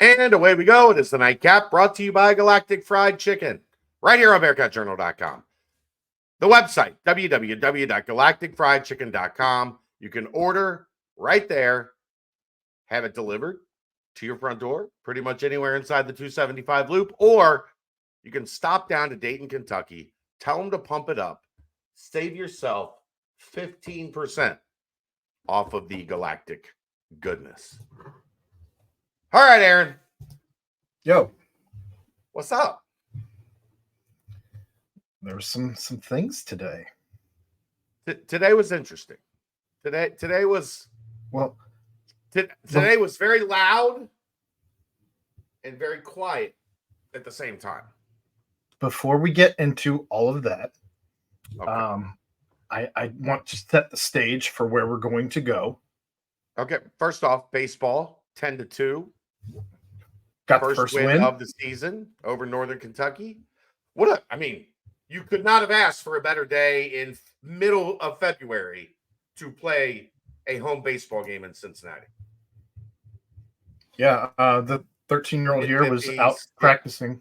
And away we go. It is the Nightcap, brought to you by Galactic Fried Chicken, right here on BearcatJournal.com. The website, www.galacticfriedchicken.com. You can order right there, have it delivered to your front door, pretty much anywhere inside the 275 loop, or you can stop down to Dayton, Kentucky, tell them to pump it up, save yourself 15% off of the Galactic goodness. All right, Aaron. Yo, what's up? There were some things today. Today was interesting. Today was today was very loud and very quiet at the same time. Before we get into all of that, okay. I want to set the stage for where we're going to go. Okay, first off, baseball 10-2. Got the first win of the season over Northern Kentucky. You could not have asked for a better day in middle of February to play a home baseball game in Cincinnati. Yeah, the 13-year-old here was out practicing.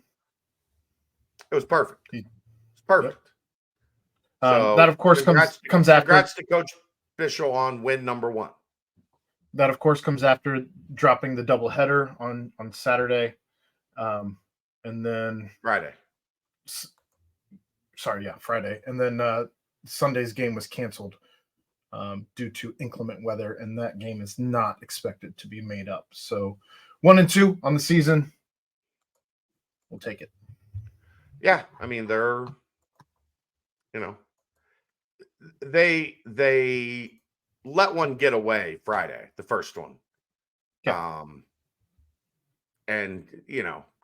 It was perfect. It's perfect. Yep. So that, of course, comes after. Congrats to Coach Bishop on win number 1. That, of course, comes after dropping the doubleheader on Saturday, and then Friday. Friday, and then Sunday's game was canceled due to inclement weather, and that game is not expected to be made up. So 1-2 on the season, we'll take it. Yeah, I mean they're, they let one get away Friday, the first one. Yeah. And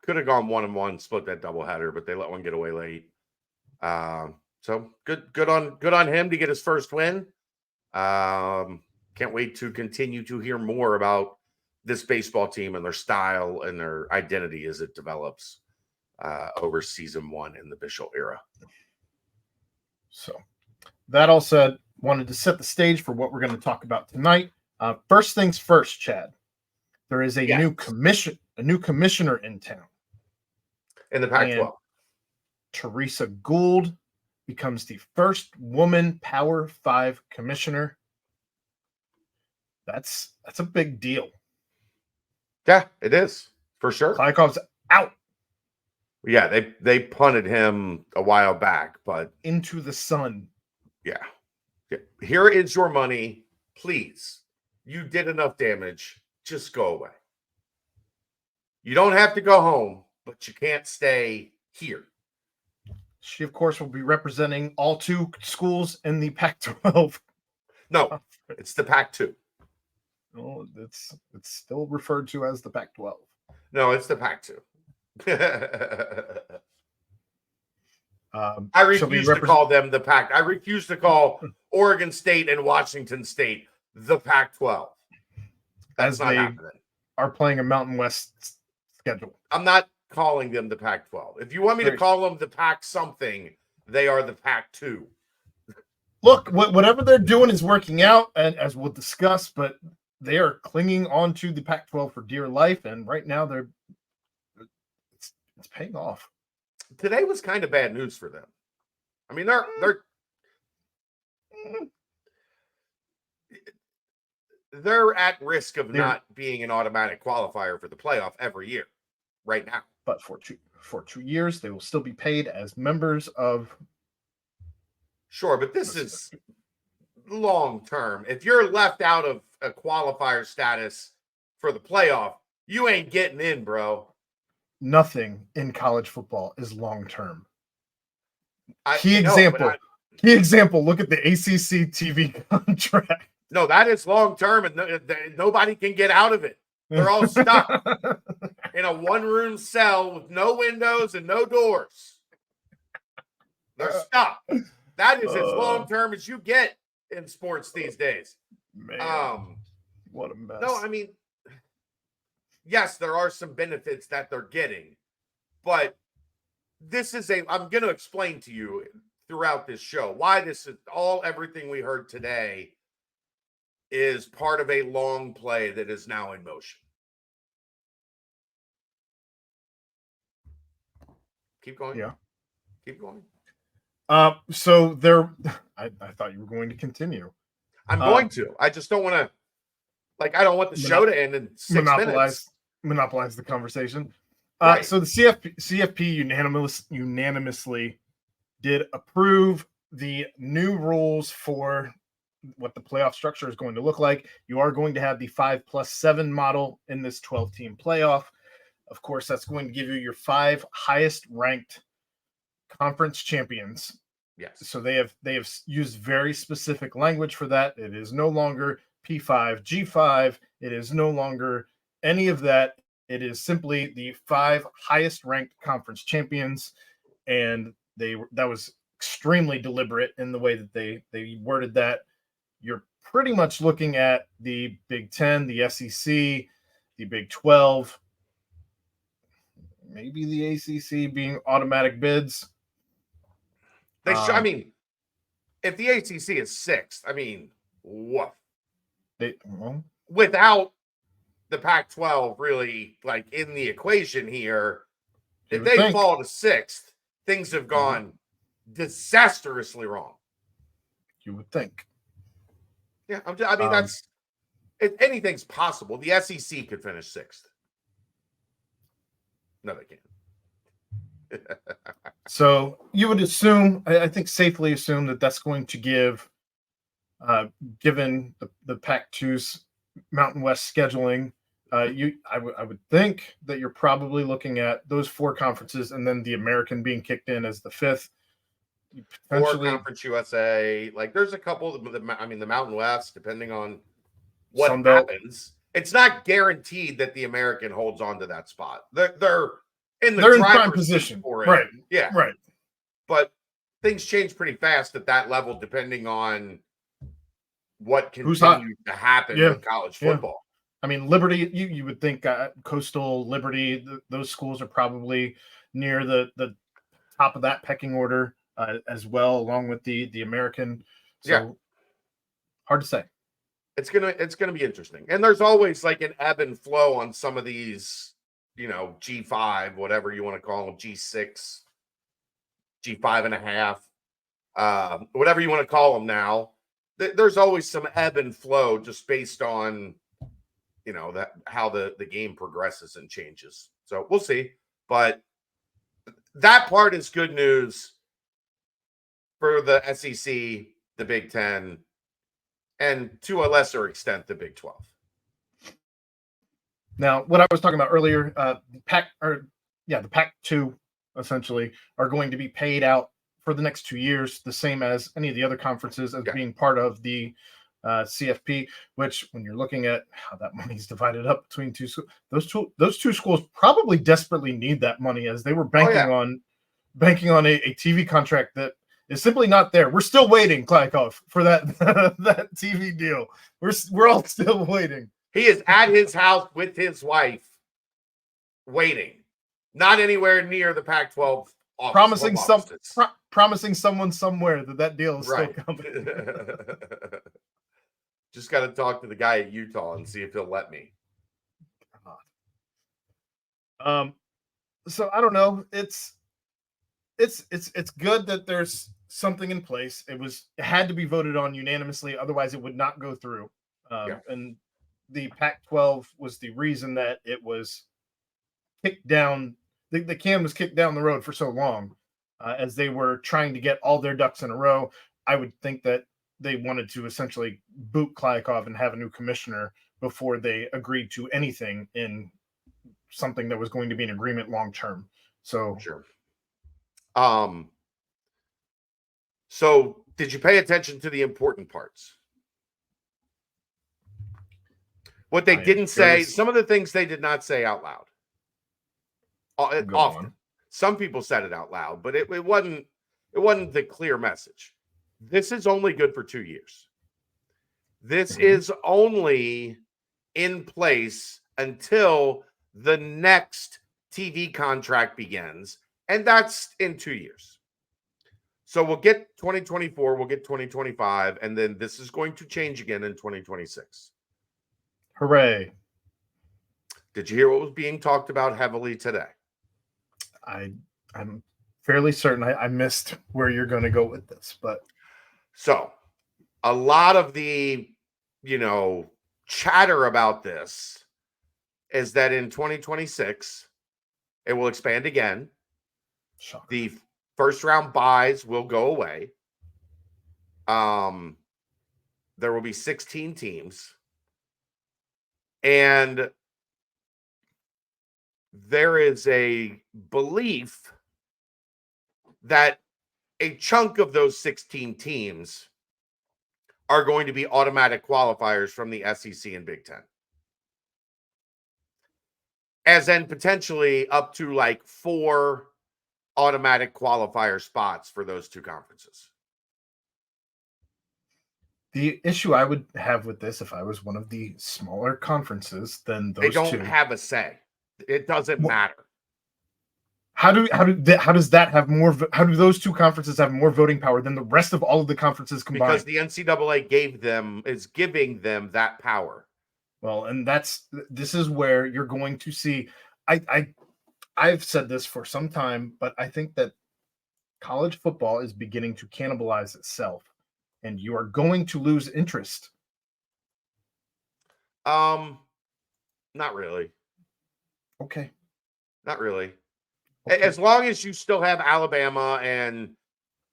could have gone 1-1, split that doubleheader, but they let one get away late. So good on him to get his first win. Can't wait to continue to hear more about this baseball team and their style and their identity as it develops over season 1 in the Bishop era. So that all said, wanted to set the stage for what we're going to talk about tonight. First things first, Chad. There is a new commissioner in town. In the Pac-12. Teresa Gould becomes the first woman Power 5 commissioner. That's a big deal. Yeah, it is, for sure. Klykov's out. Yeah, they punted him a while back, but into the sun. Yeah. Here is your money. Please. You did enough damage. Just go away. You don't have to go home, but you can't stay here. She, of course, will be representing all 2 schools in the Pac-12. No, it's the Pac-2. No, it's still referred to as the Pac-12. No, it's the Pac-2. I refuse to call them the Pac. I refuse to call Oregon State and Washington State the Pac-12. That's not happening. Are playing a Mountain West schedule. I'm not calling them the Pac-12. If you want me to call them the Pac something, they are the Pac-2. Look, whatever they're doing is working out, and as we'll discuss, but they are clinging on to the Pac-12 for dear life, and right now it's paying off. Today was kind of bad news for them. I mean, they're at risk of not being an automatic qualifier for the playoff every year right now. But for 2 years, they will still be paid as members of. Sure, but this is long term. If you're left out of a qualifier status for the playoff, you ain't getting in, bro. Nothing in college football is long term. Key example. Look at the ACC TV contract. No, that is long term, and nobody can get out of it. They're all stuck in a one-room cell with no windows and no doors. They're stuck. That is as long term as you get in sports these days. Man, what a mess. No, I mean, yes, there are some benefits that they're getting, but this is I'm going to explain to you throughout this show why this is everything we heard today is part of a long play that is now in motion. Keep going. Yeah. Keep going. So there, I thought you were going to continue. I'm going to. I just don't want to. Like, I don't want the show to end in 6 minutes. Monopolize the conversation. Right. So the CFP unanimously did approve the new rules for what the playoff structure is going to look like. You are going to have the 5+7 model in this 12-team playoff. Of course, that's going to give you your 5 highest ranked conference champions. Yes. So they have used very specific language for that. It is no longer P5, G5. It is no longer any of that. It is simply the 5 highest ranked conference champions, and that was extremely deliberate in the way that they worded that. You're pretty much looking at the Big Ten, the SEC, the Big 12, maybe the ACC being automatic bids. I mean, if the ACC is 6th, I mean, what? Without the Pac-12 really like in the equation here, if they fall to 6th, things have gone disastrously wrong. You would think. Yeah, I mean, that's anything's possible. The SEC could finish 6th. No, they can't. So you would assume, I think safely assume that that's going to give, given the Pac-2's Mountain West scheduling, I would think that you're probably looking at those 4 conferences and then the American being kicked in as the 5th. Or Conference USA. Like, there's a couple of the Mountain West, depending on what happens. It's not guaranteed that the American holds on to that spot. They're in prime position for it. Right. Yeah. Right. But things change pretty fast at that level, depending on what continues to happen with college football. I mean, Liberty, you would think Coastal, Liberty, those schools are probably near the top of that pecking order as well, along with the American. So hard to say. It's gonna be interesting. And there's always like an ebb and flow on some of these, G5, whatever you want to call them, G6, G5.5, whatever you want to call them now. There's always some ebb and flow just based on, how the game progresses and changes. So we'll see. But that part is good news for the SEC, the Big Ten, and to a lesser extent, the Big 12. Now, what I was talking about earlier, the Pac-2 essentially are going to be paid out for the next 2 years, the same as any of the other conferences as being part of the CFP, which when you're looking at how that money is divided up between those two schools probably desperately need that money, as they were banking on a TV contract that is simply not there. We're still waiting, Klykov, for that that TV deal. We're all still waiting. He is at his house with his wife, waiting, not anywhere near the Pac-12 office. Promising someone somewhere that deal is still coming. Just got to talk to the guy at Utah and see if he'll let me. So I don't know. It's good that there's something in place. It had to be voted on unanimously, otherwise it would not go through. And the Pac-12 was the reason that it was kicked down. The can was kicked down the road for so long, as they were trying to get all their ducks in a row. I would think that they wanted to essentially boot Klykov and have a new commissioner before they agreed to anything in something that was going to be an agreement long term. So sure. So did you pay attention to the important parts? What they didn't say, some of the things they did not say out loud. Often. Some people said it out loud, but it wasn't the clear message. This is only good for 2 years. This is only in place until the next TV contract begins, and that's in 2 years. So we'll get 2024, we'll get 2025, and then this is going to change again in 2026. Hooray. Did you hear what was being talked about heavily today? I'm fairly certain I missed where you're going to go with this, but So a lot of the, chatter about this is that in 2026, it will expand again. shocker. The first round buys will go away. There will be 16 teams. And there is a belief that a chunk of those 16 teams are going to be automatic qualifiers from the SEC and Big Ten. As in potentially up to like 4 automatic qualifier spots for those two conferences. The issue I would have with this, if I was one of the smaller conferences than those They don't two, have a say. It doesn't matter. How does that have more? How do those two conferences have more voting power than the rest of all of the conferences combined? Because the NCAA is giving them that power. Well, and this is where you're going to see. I've said this for some time, but I think that college football is beginning to cannibalize itself, and you are going to lose interest. Not really. Okay. Not really. Okay. As long as you still have Alabama and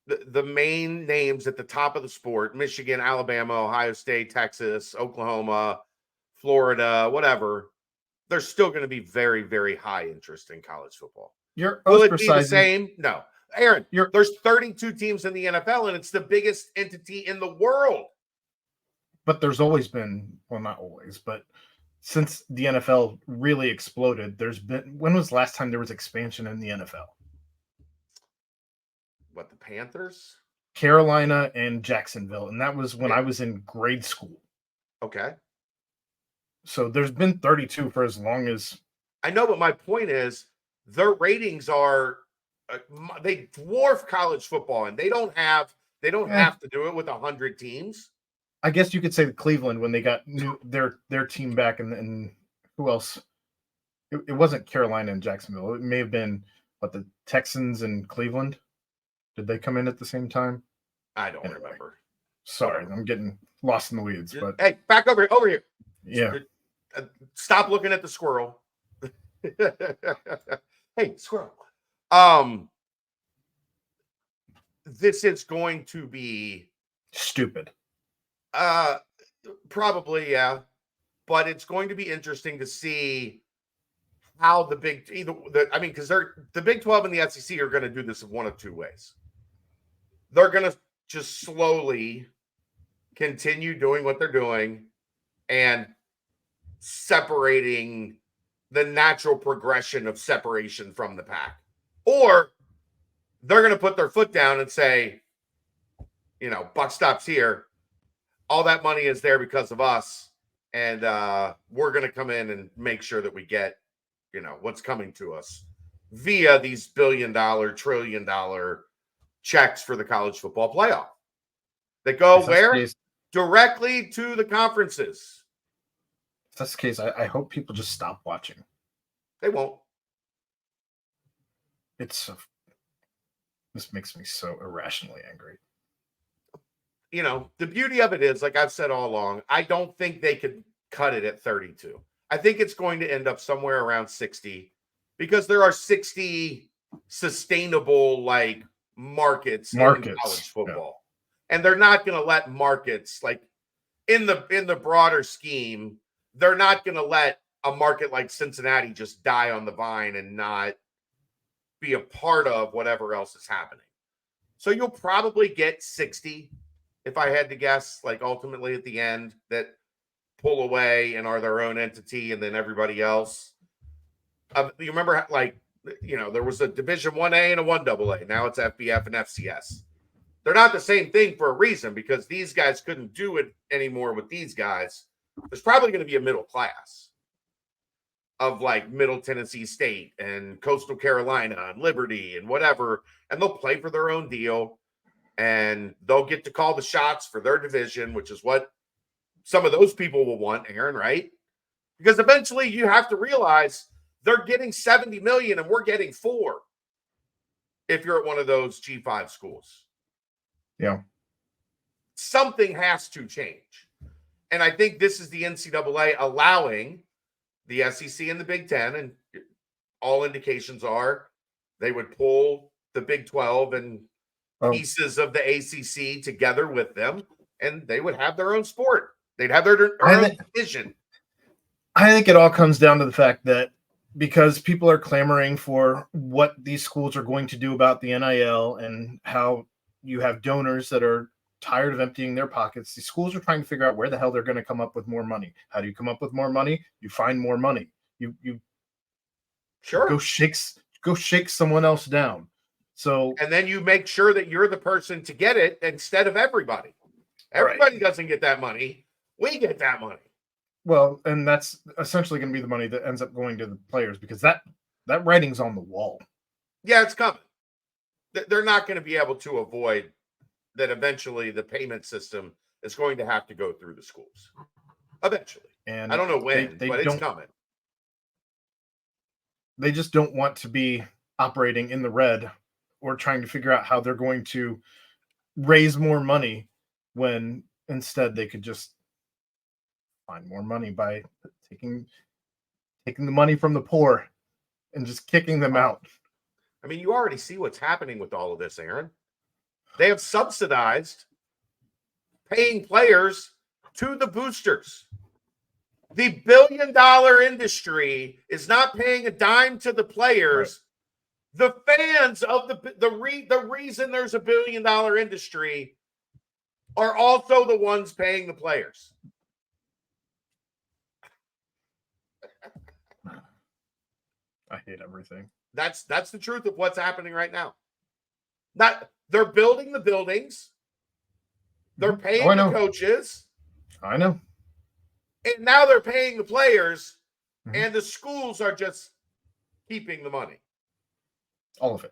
the main names at the top of the sport, Michigan, Alabama, Ohio State, Texas, Oklahoma, Florida, whatever, there's still going to be very, very high interest in college football. Will it be the same? No. Aaron, there's 32 teams in the NFL, and it's the biggest entity in the world. But there's always been, well, not always, but since the NFL really exploded, when was the last time there was expansion in the NFL? What, the Panthers? Carolina and Jacksonville, and that was when I was in grade school. Okay. So there's been 32 for as long as I know, but my point is their ratings are they dwarf college football, and they don't have to do it with 100 teams. I guess you could say Cleveland when they got their team back, and who else? It wasn't Carolina and Jacksonville. It may have been the Texans and Cleveland. Did they come in at the same time? I don't remember. Sorry, I'm getting lost in the weeds. But hey, back over here. Yeah. Stop looking at the squirrel. Hey, squirrel. This is going to be stupid. Probably, yeah. But it's going to be interesting to see how the because the Big 12 and the SEC are going to do this in one of two ways. They're going to just slowly continue doing what they're doing and separating the natural progression of separation from the pack. Or they're going to put their foot down and say, buck stops here. All that money is there because of us. And we're going to come in and make sure that we get, what's coming to us via these billion-dollar, trillion-dollar checks for the college football playoff. That go where? Directly to the conferences. If that's the case, I hope people just stop watching. They won't. This makes me so irrationally angry. The beauty of it is, like I've said all along, I don't think they could cut it at 32. I think it's going to end up somewhere around 60 because there are 60 sustainable markets in college football. Yeah. And they're not going to let markets in the broader scheme, they're not going to let a market like Cincinnati just die on the vine and not be a part of whatever else is happening. So you'll probably get 60, if I had to guess, ultimately at the end, that pull away and are their own entity, and then everybody else. You remember, there was a Division 1A and a 1AA. Now it's FBF and FCS. They're not the same thing for a reason, because these guys couldn't do it anymore with these guys. There's probably going to be a middle class of Middle Tennessee State and Coastal Carolina and Liberty and whatever, and they'll play for their own deal, and they'll get to call the shots for their division, which is what some of those people will want, Aaron, right? Because eventually you have to realize they're getting $70 million and we're getting $4 million. if you're at one of those G5 schools. Yeah. Something has to change. And I think this is the NCAA allowing the SEC and the Big Ten, and all indications are they would pull the Big 12 and pieces of the ACC together with them, and they would have their own sport. They'd have their own division. I think it all comes down to the fact that because people are clamoring for what these schools are going to do about the NIL and how you have donors that are tired of emptying their pockets, the schools are trying to figure out where the hell they're going to come up with more money. How do you come up with more money? You find more money. You sure go shake someone else down. So, and then you make sure that you're the person to get it instead of everybody. Everybody doesn't get that money. We get that money. Well, and that's essentially going to be the money that ends up going to the players, because that writing's on the wall. Yeah, it's coming. They're not going to be able to avoid that. Eventually, the payment system is going to have to go through the schools. Eventually. And I don't know when, but it's coming. They just don't want to be operating in the red or trying to figure out how they're going to raise more money when instead they could just find more money by taking the money from the poor and just kicking them out. I mean, you already see what's happening with all of this, Aaron. They have subsidized paying players to the boosters. The billion-dollar industry is not paying a dime to the players. Right. The fans of the reason there's a billion-dollar industry are also the ones paying the players. I hate everything. That's the truth of what's happening right now. They're building the buildings. They're paying the coaches. I know. And now they're paying the players, and the schools are just keeping the money. All of it.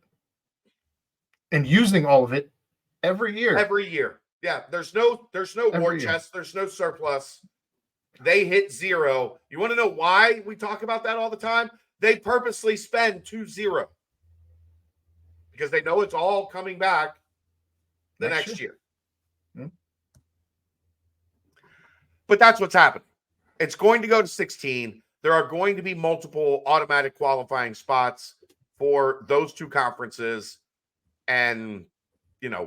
And using all of it every year. Every year. Yeah, there's no war chest, there's no surplus. They hit zero. You want to know why we talk about that all the time? They purposely spend 2-0 because they know it's all coming back the next year. But that's what's happening. It's going to go to 16. There are going to be multiple automatic qualifying spots for those two conferences. And,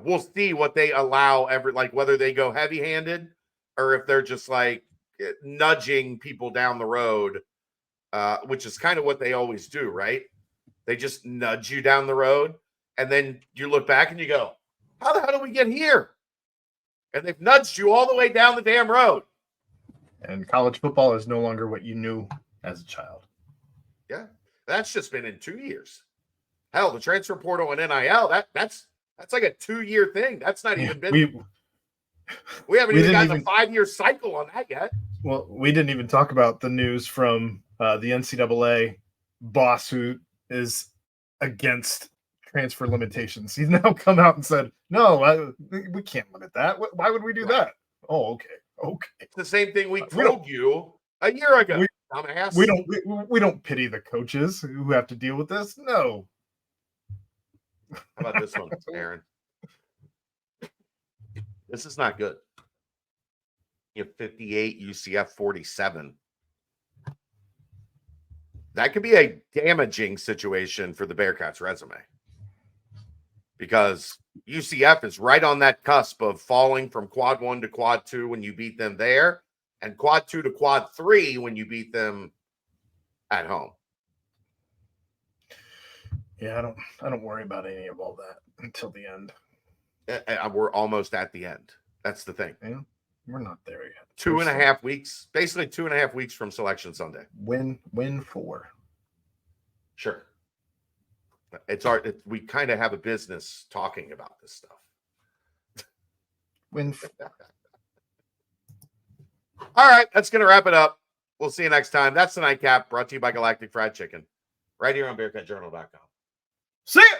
we'll see what they allow whether they go heavy-handed or if they're just nudging people down the road, which is kind of what they always do, right? They just nudge you down the road, and then you look back and you go, how the hell did we get here? And they've nudged you all the way down the damn road. And college football is no longer what you knew as a child. Yeah, that's just been in 2 years. Hell, the transfer portal and NIL, that's like a 2-year thing. That's not even been. We haven't even gotten a 5-year cycle on that yet. Well, we didn't even talk about the news from the NCAA boss who is against transfer limitations. He's now come out and said, no, we can't limit that. Why would we do that? Oh, okay. It's the same thing we told you a year ago. We don't pity the coaches who have to deal with this. No. How about this one, Aaron? This is not good. You have 58, UCF 47. That could be a damaging situation for the Bearcats' resume. Because UCF is right on that cusp of falling from quad 1 to quad 2 when you beat them there, and quad 2 to quad 3 when you beat them at home. Yeah, I don't worry about any of all that until the end. We're almost at the end. That's the thing. Yeah, we're not there yet. 2.5 weeks, basically 2.5 weeks from Selection Sunday. Win 4. Sure. We kind of have a business talking about this stuff. All right, that's going to wrap it up. We'll see you next time. That's the Nightcap, brought to you by Galactic Fried Chicken, right here on BearcatJournal.com. See ya!